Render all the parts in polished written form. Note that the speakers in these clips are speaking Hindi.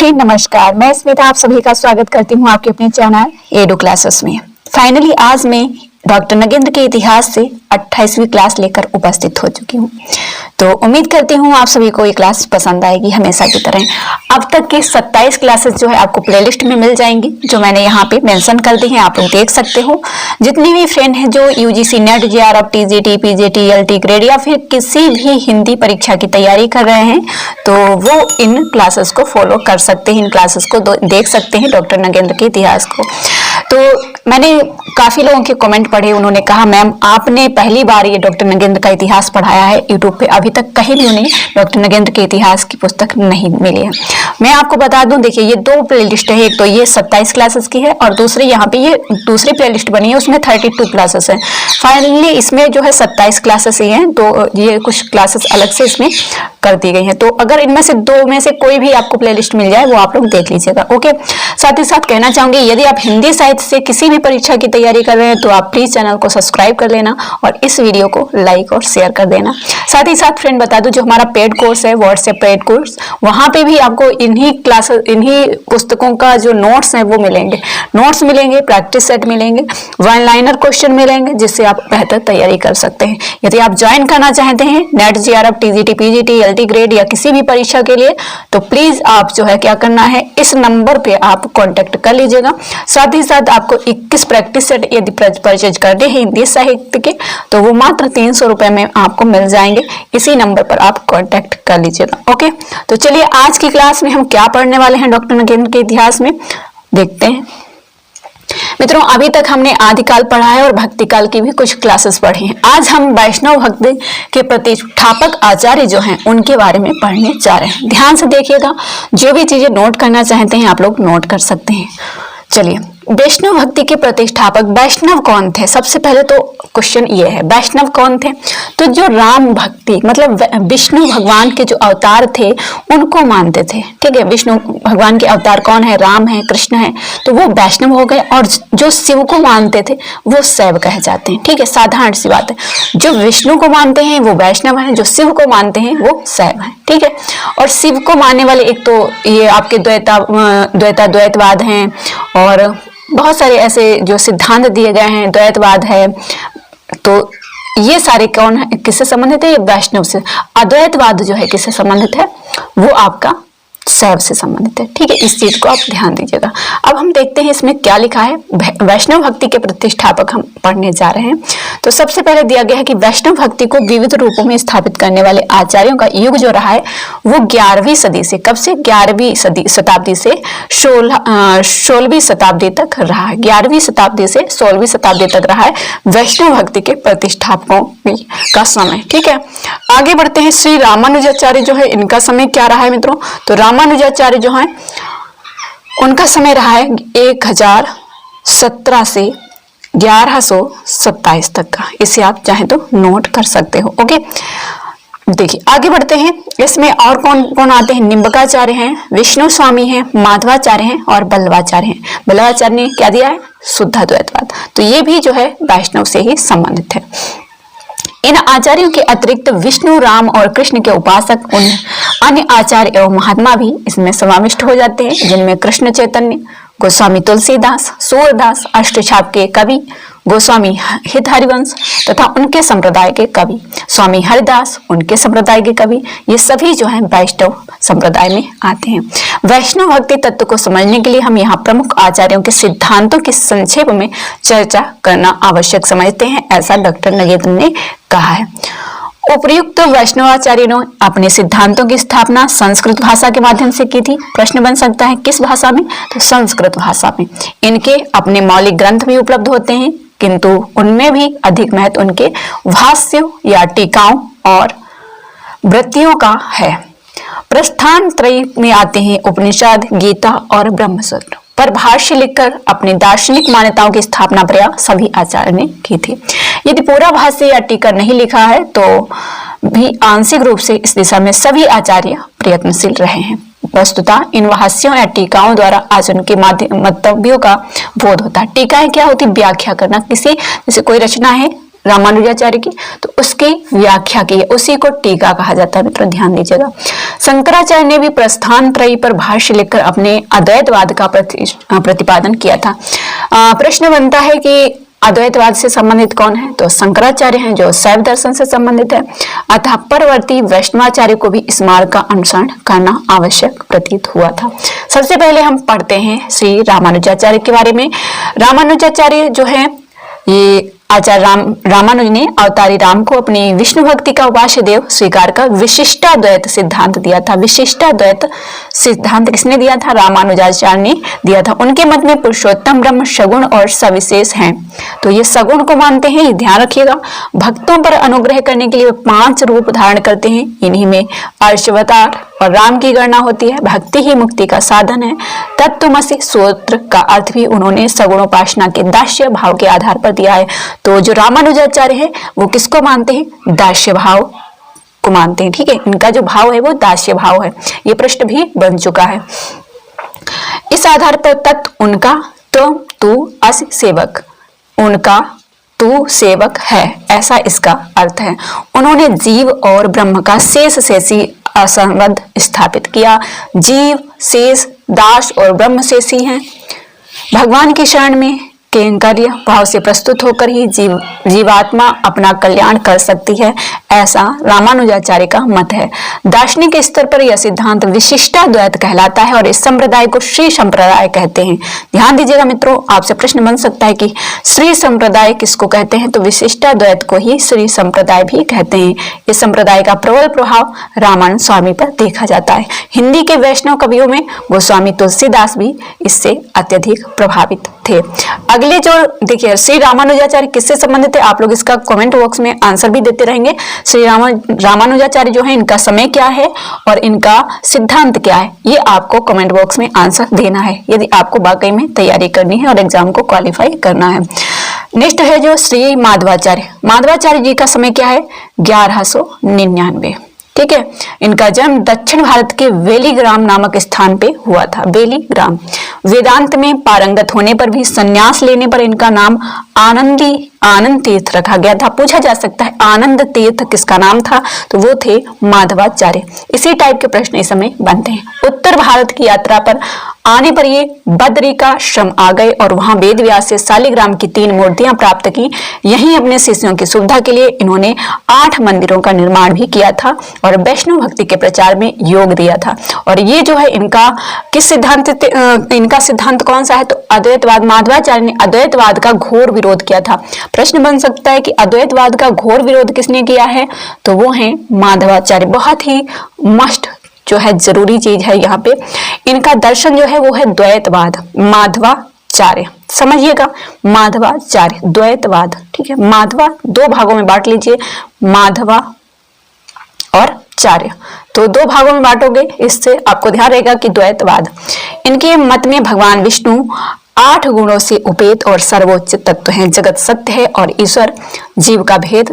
फ्रेंड नमस्कार, मैं स्मिता आप सभी का स्वागत करती हूँ आपके अपने चैनल एडू क्लासेस में। फाइनली आज मैं डॉक्टर नगेंद्र के इतिहास से 28वीं क्लास लेकर उपस्थित हो चुकी हूँ। तो उम्मीद करती हूँ आप सभी को ये क्लास पसंद आएगी हमेशा की तरह। अब तक की 27 क्लासेस जो है आपको प्लेलिस्ट में मिल जाएंगी, जो मैंने यहाँ पे मेंशन कर दी हैं, आप लोग देख सकते हो। जितने भी फ्रेंड हैं जो UGC net, JRF, TGT, PGT, LT grade या फिर किसी भी हिंदी परीक्षा की तैयारी कर रहे हैं तो वो इन क्लासेस को फॉलो कर सकते हैं, इन क्लासेस को देख सकते हैं डॉक्टर नगेंद्र के इतिहास को। तो मैंने काफी लोगों के कमेंट पढ़े, उन्होंने कहा मैम आपने पहली बार ये डॉक्टर नगेंद्र का इतिहास पढ़ाया है यूट्यूब पे, अभी तक कहीं भी उन्हें डॉक्टर नगेंद्र के इतिहास की पुस्तक नहीं मिली है। मैं आपको बता दूं, देखिए ये दो प्लेलिस्ट है, एक तो ये 27 क्लासेस की है और दूसरी यहाँ पे ये दूसरी प्लेलिस्ट बनी है, उसमें 32 क्लासेस है। फाइनली इसमें जो है 27 क्लासेस ही हैं, तो ये कुछ क्लासेस अलग से इसमें कर दी गई हैं। तो अगर इनमें से दो में से कोई भी आपको प्लेलिस्ट मिल जाए वो आप लोग देख लीजिएगा, ओके। साथ ही साथ कहना चाहूंगी, यदि आप हिंदी साहित्य से किसी भी परीक्षा की तैयारी कर रहे हैं तो आप प्लीज चैनल को सब्सक्राइब कर लेना और इस वीडियो को लाइक और शेयर कर देना। साथ ही साथ फ्रेंड बता दूं, जो हमारा पेड कोर्स है व्हाट्सएप पेड कोर्स, वहां पे भी आपको इन्हीं क्लासेस, इन्हीं पुस्तकों का जो नोट्स है वो मिलेंगे, नोट्स मिलेंगे, प्रैक्टिस सेट मिलेंगे, वन लाइनर क्वेश्चन मिलेंगे, जिससे आप बेहतर तैयारी कर सकते हैं। यदि आप ज्वाइन करना चाहते हैं net, JRF, TGT, PGT, LT grade या किसी भी परीक्षा के लिए, तो प्लीज आप जो है क्या करना है, इस नंबर पे आप कांटेक्ट कर लीजिएगा। साथ ही साथ आपको 21 प्रैक्टिस सेट यदि परचेज करने हैं हिंदी साहित्य के, तो वो मात्र 300 रुपए में आपको मिल जाएंगे। इसी नंबर पर आप कांटेक्ट कर लीजिएगा, ओके। तो चलिए आज की क्लास में हम क्या पढ़ने वाले हैं डॉक्टर नगेंद्र के इतिहास में, देखते हैं। मित्रों, अभी तक हमने आदिकाल पढ़ा है और भक्ति काल की भी कुछ क्लासेस पढ़ी हैं। आज हम वैष्णव भक्ति के प्रतिष्ठापक आचार्य जो हैं उनके बारे में पढ़ने जा रहे हैं। ध्यान से देखिएगा, जो भी चीजें नोट करना चाहते हैं आप लोग नोट कर सकते हैं। चलिए, वैष्णव भक्ति के प्रतिष्ठापक वैष्णव कौन थे? सबसे पहले तो क्वेश्चन ये है, वैष्णव कौन थे? तो जो राम भक्ति मतलब विष्णु भगवान के जो अवतार थे उनको मानते थे, ठीक है। विष्णु भगवान के अवतार कौन है? राम है, कृष्ण है, तो वो वैष्णव हो गए। और जो शिव को मानते थे वो शैव कहे जाते हैं, ठीक है। साधारण सी बात है, जो विष्णु को मानते हैं वो वैष्णव है, जो शिव को मानते हैं वो शैव है, ठीक है। और शिव को मानने वाले एक तो ये आपके द्वैतवाद हैं और बहुत सारे ऐसे जो सिद्धांत दिए गए हैं, द्वैतवाद है, तो ये सारे कौन है, किससे संबंधित है? ये वैष्णव से। अद्वैतवाद जो है किससे संबंधित है? वो आपका शैव से संबंधित है, ठीक है। इस चीज को आप ध्यान दीजिएगा। अब हम देखते हैं इसमें क्या लिखा है। वैष्णव भक्ति के प्रतिष्ठापक हम पढ़ने जा रहे हैं। तो सबसे पहले दिया गया है कि वैष्णव भक्ति को विविध रूपों में स्थापित करने वाले आचार्यों का युग जो रहा है वो 11वीं सदी से, कब से? 11वीं शताब्दी से 16वीं शताब्दी तक रहा है। 11वीं शताब्दी से 16वीं शताब्दी तक रहा है वैष्णव भक्ति के प्रतिष्ठापकों का समय, ठीक है। आगे बढ़ते हैं। श्री रामानुजाचार्य जो है इनका समय क्या रहा है मित्रों? तो रामानुजाचार्य जो है उनका समय रहा है 1017 से 1127 तक का। इसे आप चाहे तो नोट कर सकते हो, ओके। देखिए आगे बढ़ते हैं। इसमें और कौन कौन आते हैं? निम्बकाचार्य हैं, विष्णु स्वामी हैं, माधवाचार्य हैं और बल्लवाचार्य हैं। बल्लवाचार्य ने क्या दिया है? शुद्धाद्वैतवाद। तो ये भी जो है वैष्णव से ही संबंधित है। इन आचार्यों के अतिरिक्त विष्णु, राम और कृष्ण के उपासक उन अन्य आचार्य एवं महात्मा भी इसमें समाविष्ट हो जाते हैं, जिनमें कृष्ण चैतन्य, गोस्वामी तुलसीदास, सूरदास, अष्टछाप के कवि गोस्वामी हित हरिवंश तथा उनके संप्रदाय के कवि स्वामी हरिदास, उनके संप्रदाय के कवि, ये सभी जो है वैष्णव संप्रदाय में आते हैं। वैष्णव भक्ति तत्व को समझने के लिए हम यहाँ प्रमुख आचार्यों के सिद्धांतों की संक्षेप में चर्चा करना आवश्यक समझते हैं, ऐसा डॉक्टर नगेंद्र ने कहा है। उपर्युक्त वैष्णवाचार्य ने अपने सिद्धांतों की स्थापना संस्कृत भाषा के माध्यम से की थी। प्रश्न बन सकता है किस भाषा में? तो संस्कृत भाषा में। इनके अपने मौलिक ग्रंथ भी उपलब्ध होते हैं, किंतु उनमें भी अधिक महत्व उनके भाष्यों या टीकाओं और वृत्तियों का है। प्रस्थान त्रयी में आते हैं उपनिषद, गीता और ब्रह्मसूत्र। पर भाष्य लिखकर अपनी दार्शनिक मान्यताओं की स्थापना प्रयास सभी आचार्य ने की थी। यदि पूरा भाष्य या टीका नहीं लिखा है तो भी आंशिक रूप से इस दिशा में सभी आचार्य प्रयत्नशील रहे हैं। वस्तुतः इन भाष्यों या टीकाओं द्वारा आज उनके मंतव्यों का बोध होता है। टीकाएं क्या होती? व्याख्या करना। किसी जैसे कोई रचना है रामानुजाचार्य की, तो उसकी व्याख्या की है, उसी को टीका कहा जाता है। मित्रों ध्यान दीजिएगा। शंकराचार्य ने भी प्रस्थान त्रयी पर भाष्य लिखकर अपने अद्वैतवाद का प्रतिपादन किया था। प्रश्न बनता है कि अद्वैतवाद से संबंधित कौन है, तो शंकराचार्य हैं जो शैव दर्शन से संबंधित है। अतः परवर्ती वैष्णवाचार्य को भी इस मार्ग का अनुसरण करना आवश्यक प्रतीत हुआ था। सबसे पहले हम पढ़ते हैं श्री रामानुजाचार्य के बारे में। रामानुजाचार्य जो है ये आचार्य रामानुज ने अवतारी राम को अपनी विष्णु भक्ति का उपास्य देव स्वीकार कर विशिष्टाद्वैत सिद्धांत दिया था। विशिष्टाद्वैत सिद्धांत किसने दिया था? रामानुजाचार्य ने दिया था। उनके मत में पुरुषोत्तम ब्रह्म सगुण और सविशेष हैं, तो ये सगुण को मानते हैं, ये ध्यान रखिएगा। भक्तों पर अनुग्रह करने के लिए 5 रूप धारण करते हैं, इन्हीं में अर्शावतार और राम की गणना होती है। भक्ति ही मुक्ति का साधन है। तत्त्वमसि सूत्र का अर्थ भी उन्होंने सगुणोपासना के दास्य भाव के आधार पर दिया है। तो जो रामानुजाचार्य है वो किसको मानते हैं? दास्य भाव को मानते हैं। ठीक है, इनका जो भाव है वो दास्य भाव है। ये प्रश्न भी बन चुका है। इस आधार पर तत्व उनका तू अस सेवक, उनका तू सेवक है, ऐसा इसका अर्थ है। उन्होंने जीव और ब्रह्म का शेष शेषी असंबद्ध स्थापित किया। जीव शेष दास और ब्रह्म शेषी हैं। भगवान की शरण में कैंकर्य भाव से प्रस्तुत होकर ही जीवात्मा अपना कल्याण कर सकती है, ऐसा रामानुजाचार्य का मत है। दार्शनिक स्तर पर यह सिद्धांत विशिष्टाद्वैत कहलाता है और इस संप्रदाय को श्री संप्रदाय कहते हैं। ध्यान दीजिएगा मित्रों, आपसे प्रश्न बन सकता है कि श्री संप्रदाय किसको कहते हैं, तो विशिष्टाद्वैत को ही श्री संप्रदाय भी कहते हैं। इस संप्रदाय का प्रबल प्रभाव रामानंद स्वामी पर देखा जाता है। हिंदी के वैष्णव कवियों में गोस्वामी तुलसीदास भी इससे अत्यधिक प्रभावित थे। अगले जो देखिए श्री रामानुजाचार्य किससे संबंधित है, आप लोग इसका कमेंट बॉक्स में आंसर भी देते रहेंगे। श्री रामानुजाचार्य जो है इनका समय क्या है और इनका सिद्धांत क्या है, ये आपको कमेंट बॉक्स में आंसर देना है यदि आपको वाकई में तैयारी करनी है और एग्जाम को क्वालिफाई करना है। नेक्स्ट है जो श्री माधवाचार्य। माधवाचार्य जी का समय क्या है? 1199। ठीक है, इनका जन्म दक्षिण भारत के वेलीग्राम नामक स्थान पे हुआ था। वेलीग्राम। वेदांत में पारंगत होने पर भी संन्यास लेने पर इनका नाम आनंद तीर्थ रखा गया था। पूछा जा सकता है आनंद तीर्थ किसका नाम था, तो वो थे माधवाचार्य। इसी टाइप के प्रश्न इस समय बनते हैं। उत्तर भारत की यात्रा पर आने पर ये बद्रिकाश्रम आ गए और वहां वेद व्यास से शालिग्राम की 3 मूर्तियां प्राप्त की। यहीं अपने शिष्यों की सुविधा के लिए इन्होंने 8 मंदिरों का निर्माण भी किया था और वैष्णव भक्ति के प्रचार में योग दिया था। और ये जो है इनका किस सिद्धांत, इनका सिद्धांत कौन सा है, तो अद्वैतवाद। माधवाचार्य ने अद्वैतवाद का घोर विरोध किया था। प्रश्न बन सकता है कि अद्वैतवाद का घोर विरोध किसने किया है, तो वो है माधवाचार्य। बहुत ही मस्ट जो है जरूरी चीज है यहाँ पे। इनका दर्शन जो है वो है द्वैतवाद। माधवाचार्य समझिएगा, माधवाचार्य द्वैतवाद। ठीक है, माधवा 2 भागों में बांट लीजिए, माधवा और चार्य, तो 2 भागों में बांटोगे, इससे आपको ध्यान रहेगा कि द्वैतवाद। इनके मत में भगवान विष्णु 8 गुणों से उपेत और सर्वोच्च तत्व हैं। जगत सत्य है और ईश्वर जीव का भेद,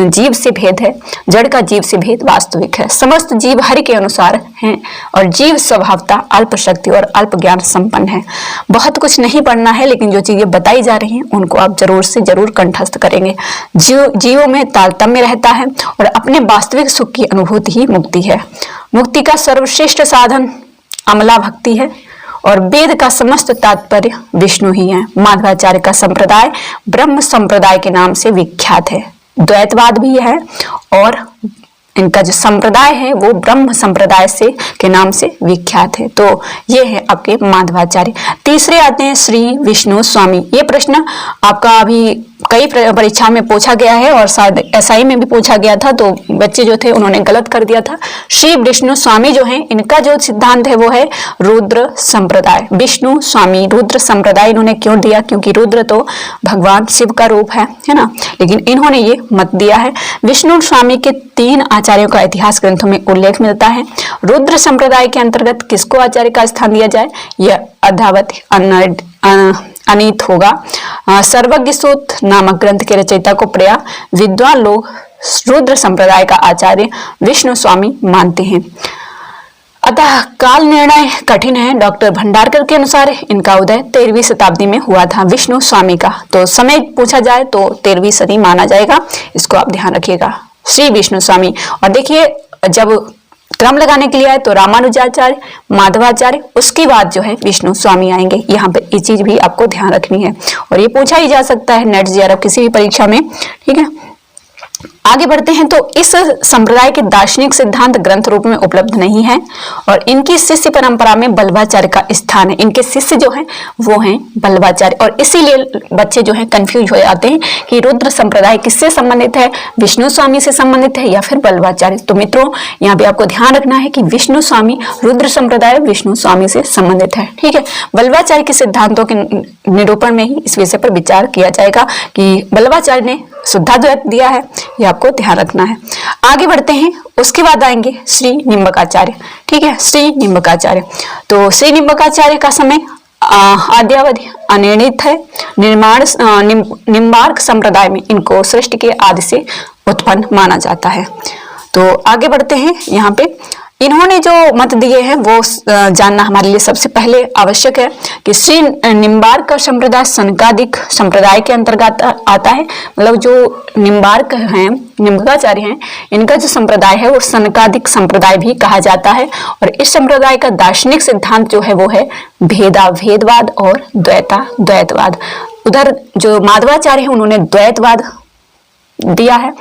जीव से भेद है, जड़ का जीव से भेद वास्तविक है। समस्त जीव हरि के अनुसार हैं और जीव स्वभावतः अल्प शक्ति और अल्प ज्ञान संपन्न है। बहुत कुछ नहीं पढ़ना है, लेकिन जो चीजें बताई जा रही हैं उनको आप जरूर से जरूर कंठस्थ करेंगे। जीवों में तारतम्य रहता है और अपने वास्तविक सुख की अनुभूति ही मुक्ति है। मुक्ति का सर्वश्रेष्ठ साधन अमला भक्ति है और वेद का समस्त तात्पर्य विष्णु ही है। माधवाचार्य का संप्रदाय ब्रह्म संप्रदाय के नाम से विख्यात है। द्वैतवाद भी है और इनका जो संप्रदाय है वो ब्रह्म संप्रदाय से के नाम से विख्यात है। तो ये है आपके माधवाचार्य। तीसरे आते हैं श्री विष्णु स्वामी। ये प्रश्न आपका अभी कई परीक्षा में पूछा गया है और शायद एसआई में भी पूछा गया था, तो बच्चे जो थे उन्होंने गलत कर दिया था। श्री विष्णु स्वामी जो है इनका जो सिद्धांत है वो है रुद्र संप्रदाय। विष्णु स्वामी रुद्र संप्रदाय इन्होंने क्यों दिया, क्योंकि रुद्र तो भगवान शिव का रूप है ना, लेकिन इन्होंने ये मत दिया है। विष्णु स्वामी के 3 आचार्यों का इतिहास ग्रंथों में उल्लेख मिलता है। रुद्र संप्रदाय के अंतर्गत किसको आचार्य का स्थान दिया जाए, यह अद्यावत अनीत होगा। सर्वज्ञ सूत्र नामक ग्रंथ के रचयिता को प्राय विद्वान लोग रुद्र संप्रदाय का आचार्य विष्णु स्वामी मानते हैं। अतः काल निर्णय कठिन है। डॉक्टर भंडारकर के अनुसार इनका उदय 13वीं शताब्दी में हुआ था विष्णु स्वामी का। तो समय पूछा जाए तो 13वीं सदी माना जाएगा, इसको आप ध्यान रखिएगा। श्री विष्णु स्वामी, और देखिए जब क्रम लगाने के लिए आए तो रामानुजाचार्य, माधवाचार्य, उसके बाद जो है विष्णु स्वामी आएंगे। यहाँ पे ये चीज भी आपको ध्यान रखनी है और ये पूछा ही जा सकता है नेट जेआरएफ किसी भी परीक्षा में, ठीक है। आगे बढ़ते हैं तो इस संप्रदाय के दार्शनिक सिद्धांत ग्रंथ रूप में उपलब्ध नहीं है और इनकी शिष्य परंपरा में बल्लभाचार्य का स्थान है। इनके शिष्य जो हैं वो हैं बल्लभाचार्य, और इसीलिए बच्चे जो हैं कंफ्यूज हो जाते हैं कि रुद्र संप्रदाय किससे संबंधित है, विष्णु स्वामी से संबंधित है या फिर बल्लभाचार्य। तो मित्रों यहाँ पे आपको ध्यान रखना है कि विष्णु स्वामी रुद्र संप्रदाय विष्णु स्वामी से संबंधित है, ठीक है। बल्लभाचार्य के सिद्धांतों के निरूपण में ही इस विषय पर विचार किया जाएगा कि बल्लभाचार्य ने शुद्धाद्वैत दिया है, ये आपको ध्यान रखना है। आगे बढ़ते हैं, उसके बाद आएंगे श्री निम्बकाचार्य, ठीक है। श्री निम्बकाचार्य, तो श्री निम्बकाचार्य का समय आद्यावधि अनिर्णित है। निम्बार्क संप्रदाय में इनको सृष्टि के आदि से उत्पन्न माना जाता है। तो आगे बढ़ते हैं, यहाँ पे इन्होंने जो मत दिए हैं वो जानना हमारे लिए सबसे पहले आवश्यक है कि श्री निम्बार्क का संप्रदाय सनकादिक संप्रदाय के अंतर्गत आता है। मतलब जो निम्बार्क हैं, निम्बकाचार्य हैं, इनका जो संप्रदाय है वो सनकादिक संप्रदाय भी कहा जाता है। और इस संप्रदाय का दार्शनिक सिद्धांत जो है वो है भेदाभेदवाद और द्वैतवाद। उधर जो माधवाचार्य है उन्होंने द्वैतवाद दिया है,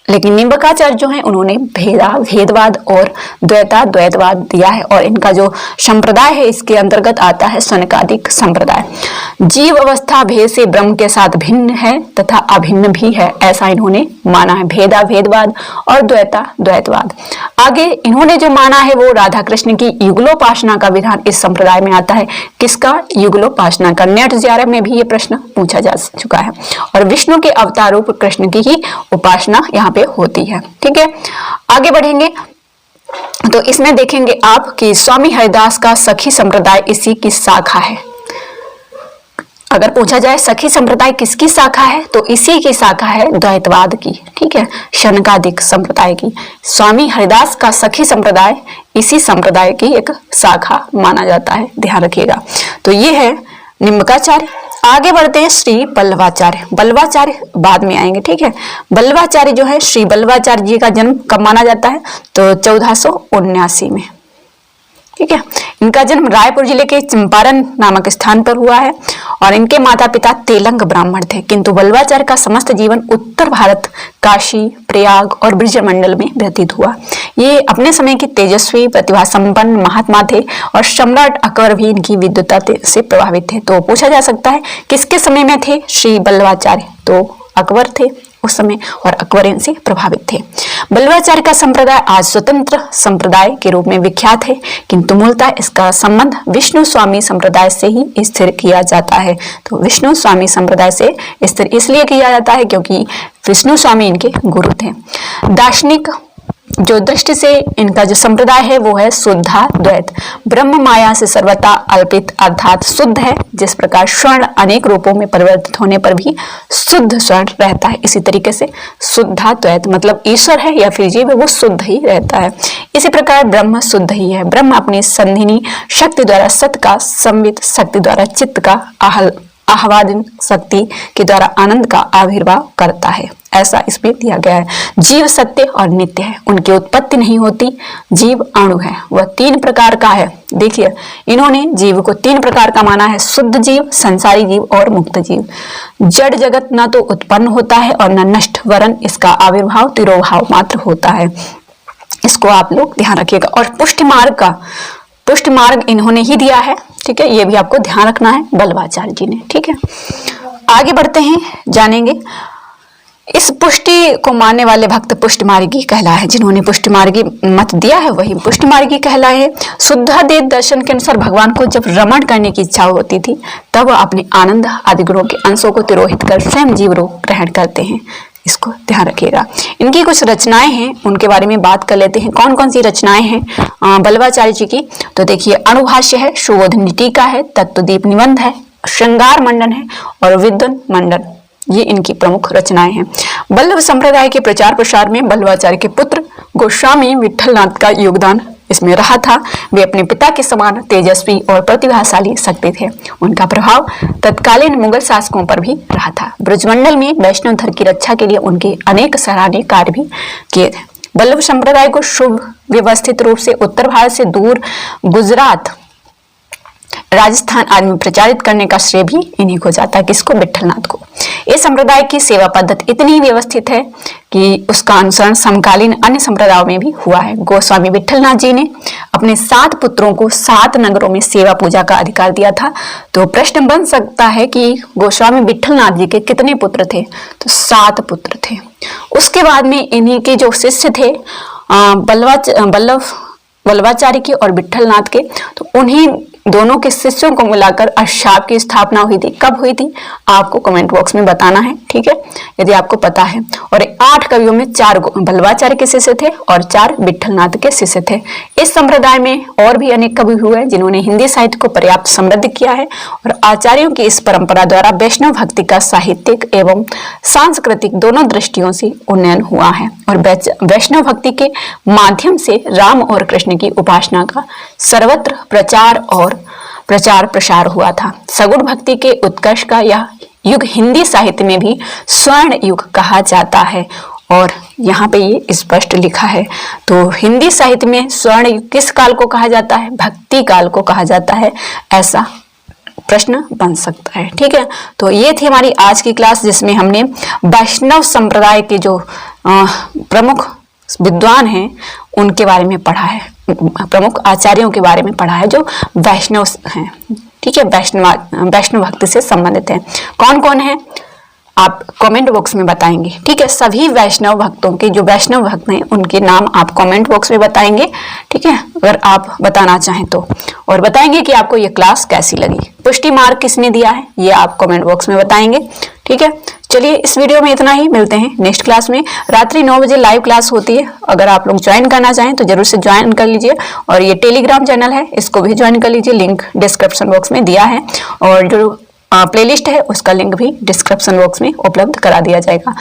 लेकिन निम्बकाचार्य जो है उन्होंने भेदवाद और द्वैतवाद दिया है। और इनका जो संप्रदाय है इसके अंतर्गत आता है सनकादिक संप्रदाय। जीव अवस्था भेद से ब्रह्म के साथ भिन्न है तथा अभिन्न भी है, ऐसा इन्होंने माना है। भेदवाद और द्वैतवाद। आगे इन्होंने जो माना है वो राधा कृष्ण की युगलोपासना का विधान इस संप्रदाय में आता है। किसका? युगलोपासना का। नेट जेआरएफ में भी ये प्रश्न पूछा जा चुका है। और विष्णु के अवतार रूप कृष्ण की ही उपासना यहाँ पे होती है, ठीक है। आगे बढ़ेंगे तो इसमें देखेंगे आप कि स्वामी हरिदास का सखी संप्रदाय इसी की शाखा है। अगर पूछा जाए सखी संप्रदाय किसकी शाखा है तो इसी की शाखा है द्वैतवाद की, ठीक है, शनकादिक संप्रदाय की। स्वामी हरिदास का सखी संप्रदाय इसी संप्रदाय की एक शाखा माना जाता है, ध्यान रखिएगा। तो ये है निम्बकाचार्य। आगे बढ़ते हैं श्री बल्लभाचार्य। बल्लभाचार्य बाद में आएंगे, ठीक है। बल्लभाचार्य जो है, श्री बल्लभाचार्य जी का जन्म कब माना जाता है तो 1479 में, ठीक है। इनका जन्म रायपुर जिले के चंपारण नामक स्थान पर हुआ है और इनके माता पिता तेलंग ब्राह्मण थे। किंतु बल्लभाचार्य का समस्त जीवन उत्तर भारत, काशी, प्रयाग और ब्रजमंडल में व्यतीत हुआ। ये अपने समय के तेजस्वी, प्रतिभा संपन्न महात्मा थे और सम्राट अकबर भी इनकी विद्वता से प्रभावित थे। तो पूछा जा सकता है किसके समय में थे श्री बल्लभाचार्य, तो अकबर थे उस समय और अकबर इनसे प्रभावित थे। बल्लभाचार्य का संप्रदाय आज स्वतंत्र संप्रदाय के रूप में विख्यात है, किंतु मूलतः इसका संबंध विष्णु स्वामी संप्रदाय से ही स्थिर किया जाता है। तो विष्णु स्वामी संप्रदाय से स्थिर इसलिए किया जाता है क्योंकि विष्णु स्वामी इनके गुरु थे। दार्शनिक जो दृष्टि से इनका जो संप्रदाय है वो है शुद्धाद्वैत। ब्रह्म माया से सर्वथा अल्पित अर्थात शुद्ध है। जिस प्रकार स्वर्ण अनेक रूपों में परिवर्तित होने पर भी शुद्ध स्वर्ण रहता है, इसी तरीके से शुद्धाद्वैत मतलब ईश्वर है या फिर जीव है वो शुद्ध ही रहता है। इसी प्रकार ब्रह्म शुद्ध ही है। ब्रह्म अपनी संधिनी शक्ति द्वारा सत का, संवित शक्ति द्वारा चित्त का, आह्वादन शक्ति के द्वारा आनंद का आविर्भाव करता है, ऐसा इसमें दिया गया है। जीव सत्य और नित्य है, उनकी उत्पत्ति नहीं होती। जीव अणु है, वह 3 प्रकार का है। देखिए इन्होंने जीव को 3 प्रकार का माना है, शुद्ध जीव, संसारी जीव और मुक्त जीव। जड़ जगत न तो उत्पन्न होता है और न नष्ट, वरन इसका आविर्भाव तिरोभाव मात्र होता है। इसको आप लोग ध्यान रखिएगा। और पुष्ट मार्ग इन्होंने ही दिया है, ठीक है, ये भी आपको ध्यान रखना है बल्लभाचार्य जी ने, ठीक है। आगे बढ़ते हैं, जानेंगे इस पुष्टि को मानने वाले भक्त पुष्टमार्गी कहलाए हैं। जिन्होंने पुष्टमार्गी मत दिया है वही पुष्टमार्गी कहलाए हैं। शुद्धाद्वैत दर्शन के अनुसार भगवान को जब रमण करने की इच्छा होती थी तब वह अपने आनंद आदि गुणों के अंशों को तिरोहित कर स्वयं जीव रूप ग्रहण करते हैं, इसको ध्यान रखिएगा। इनकी कुछ रचनाएं हैं, उनके बारे में बात कर लेते हैं। कौन कौन सी रचनाएं हैं बल्लभाचार्य जी की, तो देखिए अणुभाष्य है, सुबोधिनी टीका है, तत्वदीप निबंध है, श्रृंगार मंडन है और विद्वन मंडन, ये इनकी प्रमुख रचनाएं हैं। बल्लभ संप्रदाय के प्रचार प्रसार में बल्लभाचार्य के पुत्र गोस्वामी विठलनाथ का योगदान इसमें रहा था, वे अपने पिता के समान तेजस्वी और प्रतिभाशाली शक्ति थे। उनका प्रभाव तत्कालीन मुगल शासकों पर भी रहा था। ब्रजमंडल में वैष्णव धर्म की रक्षा के लिए उनके अनेक सराहनीय कार्य भी किए थे। वल्लभ संप्रदाय को शुभ व्यवस्थित रूप से उत्तर भारत से दूर गुजरात, राजस्थान आदि में प्रचारित करने का श्रेय भी इन्हीं को जाता है। किसको? विट्ठलनाथ को। इस संप्रदाय की सेवा पद्धति इतनी व्यवस्थित है कि उसका अनुसरण समकालीन अन्य संप्रदायों में भी हुआ है। गोस्वामी विट्ठलनाथ जी ने अपने 7 पुत्रों को 7 नगरों में सेवा पूजा का अधिकार दिया था। तो प्रश्न बन सकता है कि गोस्वामी विट्ठलनाथ जी के कितने पुत्र थे? तो 7 पुत्र थे। उसके बाद में इन्हीं के जो शिष्य थे वल्लभाचार्य के और विट्ठलनाथ के, तो उन्हीं दोनों के शिष्यों को मिलाकर अष्टाप की स्थापना हुई थी। कब हुई थी? आपको कमेंट बॉक्स में बताना है, ठीक है, यदि आपको पता है। और 8 कवियों में 4 वल्लभाचार्य के शिष्य थे और 4 विट्ठलनाथ के शिष्य थे। इस संप्रदाय में और भी अनेक कवि हुए जिन्होंने हिंदी साहित्य को पर्याप्त समृद्ध किया है और आचार्यों की इस परंपरा द्वारा वैष्णव भक्ति का साहित्यिक एवं सांस्कृतिक दोनों दृष्टियों से उन्नयन हुआ है और वैष्णव भक्ति के माध्यम से राम और कृष्ण की उपासना का सर्वत्र प्रचार प्रसार हुआ था। सगुण भक्ति के उत्कर्ष का यह युग हिंदी साहित्य में भी स्वर्ण युग कहा जाता है और यहाँ पे ये स्पष्ट लिखा है। तो हिंदी साहित्य में स्वर्ण युग किस काल को कहा जाता है? भक्ति काल को कहा जाता है, ऐसा प्रश्न बन सकता है, ठीक है। तो ये थी हमारी आज की क्लास जिसमें हमने वैष्णव संप्रदाय के जो प्रमुख विद्वान हैं उनके बारे में पढ़ा है, प्रमुख आचार्यों के बारे में पढ़ा है जो वैष्णव हैं, ठीक है, वैष्णव भक्ति से संबंधित हैं। कौन कौन है आप कमेंट बॉक्स में बताएंगे, ठीक है। सभी वैष्णव भक्तों के जो वैष्णव भक्त हैं उनके नाम आप कमेंट बॉक्स में बताएंगे, ठीक है, अगर आप बताना चाहें तो, और बताएंगे कि आपको ये क्लास कैसी लगी। पुष्टि मार्क किसने दिया है ये आप कमेंट बॉक्स में बताएंगे, ठीक है। चलिए इस वीडियो में इतना ही, मिलते हैं नेक्स्ट क्लास में। रात्रि 9 बजे लाइव क्लास होती है, अगर आप लोग ज्वाइन करना चाहें तो जरूर से ज्वाइन कर लीजिए। और ये टेलीग्राम चैनल है, इसको भी ज्वाइन कर लीजिए, लिंक डिस्क्रिप्शन बॉक्स में दिया है और जो प्लेलिस्ट है उसका लिंक भी डिस्क्रिप्शन बॉक्स में उपलब्ध करा दिया जाएगा।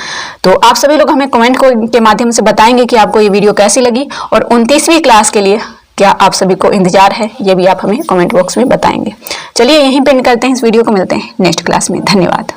तो आप सभी लोग हमें कमेंट के माध्यम से बताएंगे कि आपको ये वीडियो कैसी लगी और 29वीं क्लास के लिए क्या आप सभी को इंतजार है, ये भी आप हमें कमेंट बॉक्स में बताएंगे। चलिए यहीं पे करते हैं इस वीडियो को, मिलते हैं नेक्स्ट क्लास में। धन्यवाद।